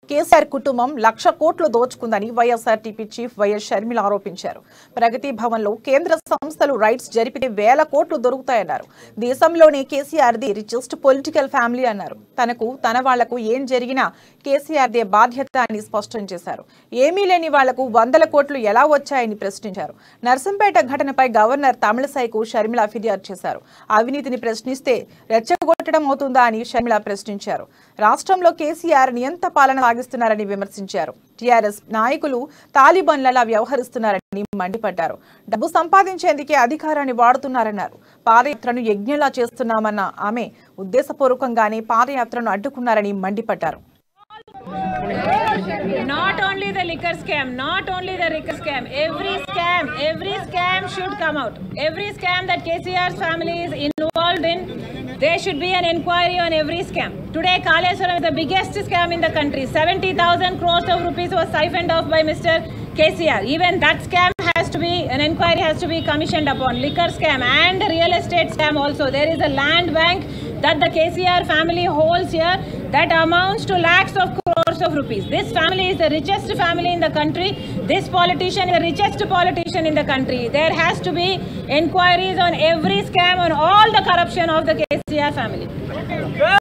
కేసీఆర్ కుటుంబం 1,00,000 కోట్లు దోచుకుందని YSRTP chief YS Sharmila ఆరోపించారు. ప్రగతి భవన్లో కేంద్ర సంస్థలు రైట్స్ జరిపితే 1,000 కోట్లు దొరుకుతాయన్నారు. దేశంలోనే కేసీఆర్ది రిచెస్ట్ పొలిటికల్ ఫ్యామిలీ అన్నారు. తనకు తన వాళ్లకు ఏం జరిగినా కేసీఆర్దే బాధ్యత అని స్పష్టం చేశారు. ఏమీ లేని వాళ్లకు 100 కోట్లు ఎలా వచ్చాయని ప్రశ్నించారు. నర్సంపేట ఘటనపై గవర్నర్ తమిళసైకు షర్మిల ఫిర్యాదు చేశారు. అవినీతిని ప్రశ్నిస్తే రెచ్చగొట్టడం అవుతుందా అని షర్మిల ప్రశ్నించారు. రాష్ట్రంలో కేసీఆర్ నియంత పాలన సాగిస్తున్నారని విమర్శించారు. టీఆర్ఎస్ నాయకులు తాలిబాన్లలా వ్యవహరిస్తున్నారని మండిపడ్డారు. డబ్బు సంపాదించేందుకే అధికారాన్ని వాడుతున్నారన్నారు. పాదయాత్రను యజ్ఞంలా చేస్తున్నామన్న ఆమె ఉద్దేశపూర్వకంగానే పాదయాత్రను అడ్డుకున్నారని మండిపడ్డారు. Not only the liquor scam, every scam should come out. Every scam that KCR's family is involved in, there should be an inquiry on every scam. Today, Kaleshwaram is the biggest scam in the country. 70,000 crores of rupees was siphoned off by Mr. KCR. Even that scam has to be, an inquiry has to be commissioned upon. Liquor scam and real estate scam also. There is a land bank that the KCR family holds here that amounts to lakhs of crores of rupees. This family is the richest family in the country. This politician is the richest politician in the country. There has to be inquiries on every scam, on all the corruption of the KCR family.